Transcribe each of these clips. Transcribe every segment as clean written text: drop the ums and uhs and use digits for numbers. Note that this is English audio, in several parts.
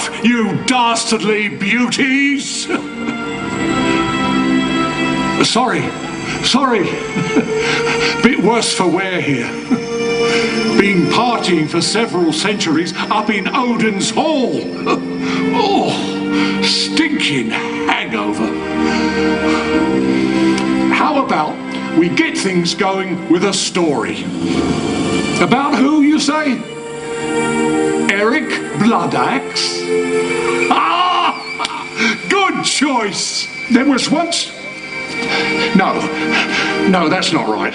Enough, you dastardly beauties! Sorry. Bit worse for wear here. Been partying for several centuries up in Odin's Hall. Oh, stinking hangover. How about we get things going with a story? About who, you say? Eric Bloodaxe? Ah! Good choice! There was once... No, that's not right.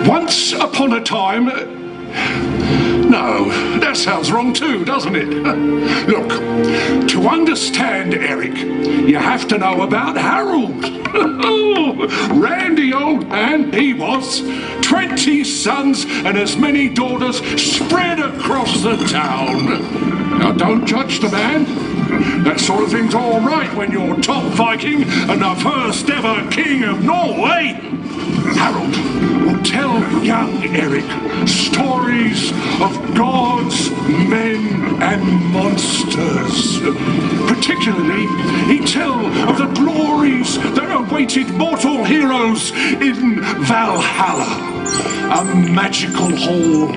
Once upon a time... No, that sounds wrong too, doesn't it? Look, to understand Eric, you have to know about Harold. Randy old man he was. 20 sons and as many daughters spread across the town. Now don't judge the man. That sort of thing's all right when you're top Viking and the first ever king of Norway. Harold will tell young Eric stories of gods, men and monsters. Particularly, he'd tell of the glories that awaited mortal heroes in Valhalla. A magical hall,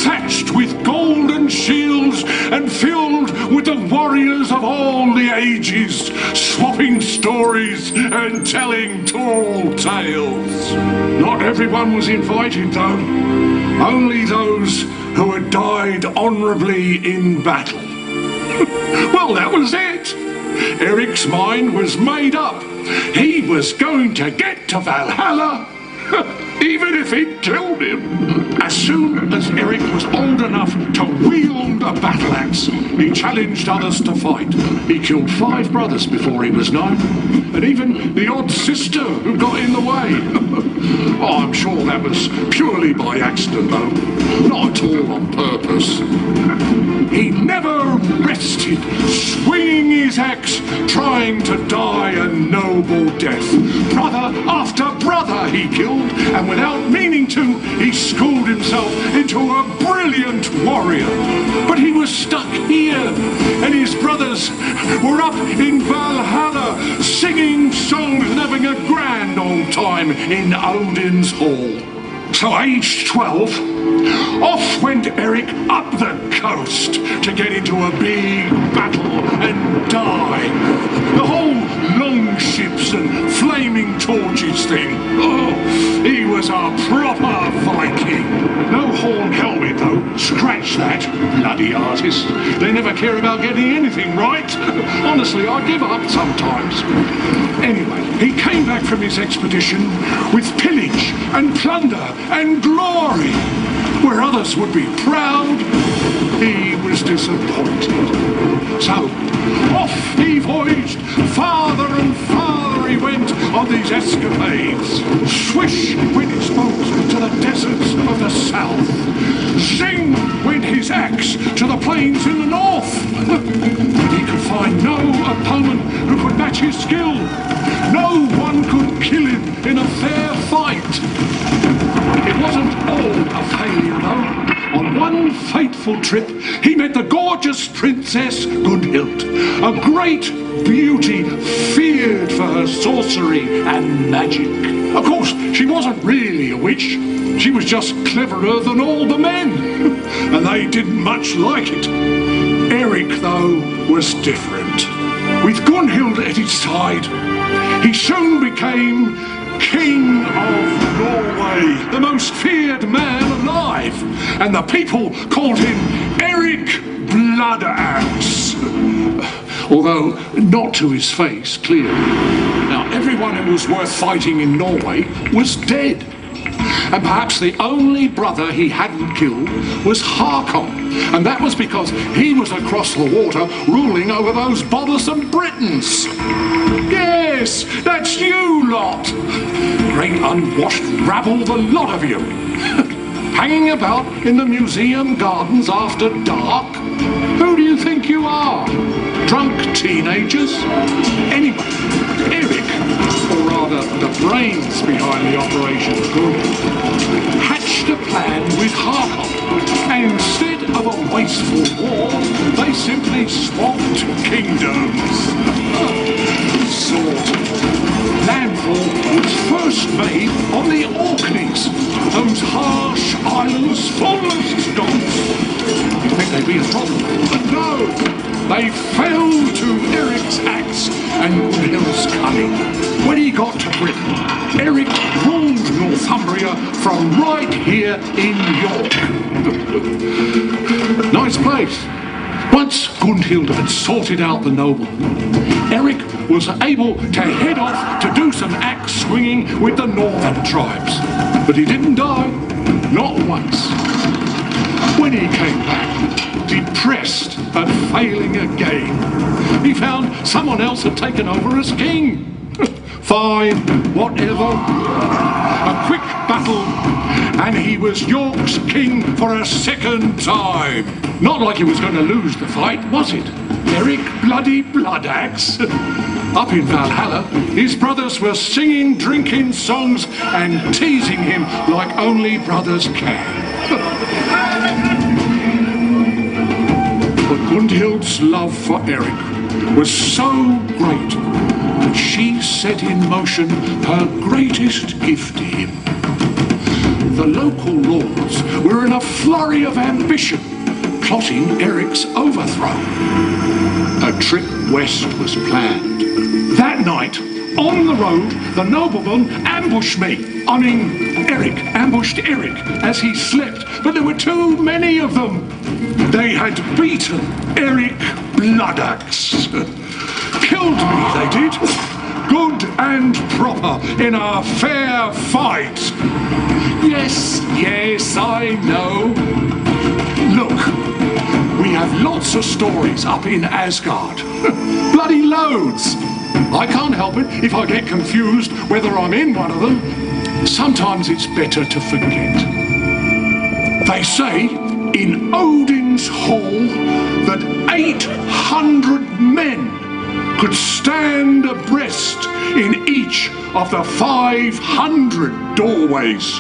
thatched with golden shields and filled with the warriors of all the ages, swapping stories and telling tall tales. Not everyone was invited, though. Only those who had died honorably in battle. Well, that was it. Eric's mind was made up. He was going to get to Valhalla, even if it killed him. As soon as Eric was old enough to wield a battle axe, he challenged others to fight. He killed 5 brothers before he was 9, and even the odd sister who got in the way. Oh, I'm sure that was purely by accident, though. Not at all on purpose. He never rested, swinging his axe, trying to die a noble death. Brother after brother he killed, and without meaning to, he schooled himself into a brilliant warrior. But he was stuck here, and his brothers were up in Valhalla, singing songs and having a grand old time in Odin's Hall. So aged 12, off went Eric up the coast to get into a big battle and die. The whole longships and flaming torches thing. Oh, he was a proper Viking. No horn helmet though, scratch that, bloody artists. They never care about getting anything right. Honestly, I give up sometimes. Anyway, he came back from his expedition with pillage and plunder and glory. Where others would be proud, he was disappointed. So, off he voyaged, farther and farther he went on these escapades. Swish went his boat to the deserts of the south. Zing went his axe to the plains in the north. But he could find no opponent who could match his skill. No one could kill him in a fair fight. It wasn't all a failure, though. On one fateful trip, he met the gorgeous Princess Gunhild, a great beauty feared for her sorcery and magic. Of course, she wasn't really a witch. She was just cleverer than all the men, and they didn't much like it. Eric, though, was different. With Gunhild at his side, he soon became King of Norway, the most feared man alive, and the people called him Eric Bloodaxe. Although not to his face, clearly. Now, everyone who was worth fighting in Norway was dead. And perhaps the only brother he hadn't killed was Hakon, and that was because he was across the water ruling over those bothersome Britons. Yes, that's you lot! Great unwashed rabble, the lot of you! Hanging about in the museum gardens after dark? Who do you think you are? Drunk teenagers? Anyway, Eric, or rather the brains behind the operation, hatched a plan with Hakon, and instead of a wasteful war, they simply swapped kingdoms. Sort of. Landfall was first made on the Orkneys, those harsh islands full of stomps. You'd think they'd be a problem, but no, they fell to Eric's axe and Gundhild's cunning. When he got to Britain, Eric ruled Northumbria from right here in York. Nice place. Once Gundhild had sorted out the nobleman, Eric was able to head off to do some axe swinging with the northern tribes. But he didn't die, not once. When he came back, depressed and failing again, he found someone else had taken over as king. Fine, whatever. A quick battle, and he was York's king for a second time. Not like he was going to lose the fight, was it? Eric Bloody Bloodaxe? Up in Valhalla, his brothers were singing drinking songs and teasing him like only brothers can. But Gundhild's love for Eric was so great that she set in motion her greatest gift to him. The local lords were in a flurry of ambition, plotting Eric's overthrow. A trip west was planned. That night, on the road, the nobleman ambushed me. Eric ambushed Eric as he slept, but there were too many of them. They had beaten Eric Bloodaxe. Killed me, they did. Good and proper in a fair fight. Yes, I know. Look, we have lots of stories up in Asgard. Bloody loads. I can't help it if I get confused whether I'm in one of them. Sometimes it's better to forget. They say in Odin's hall that 800 men could stand abreast in each of the 500 doorways.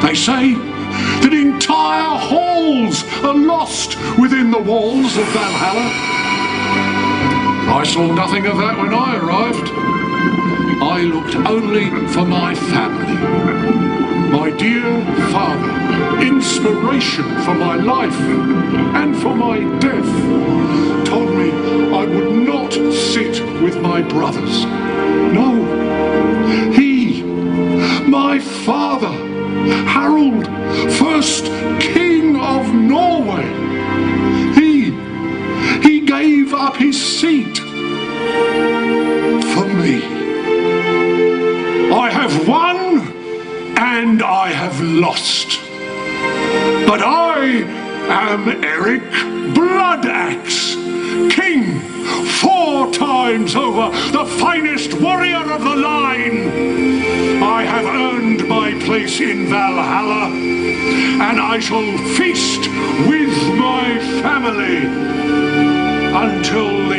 They say that entire halls are lost within the walls of Valhalla. I saw nothing of that when I arrived. I looked only for my family. My dear father, inspiration for my life and for my death, told me I would not sit with my brothers. No, he, my father, Harald, first king of Norway, he gave up his seat for me. I have won and I have lost. But I am Eric Bloodaxe, king 4 times over, the finest warrior of the line. I have earned my place in Valhalla, and I shall feast with my family until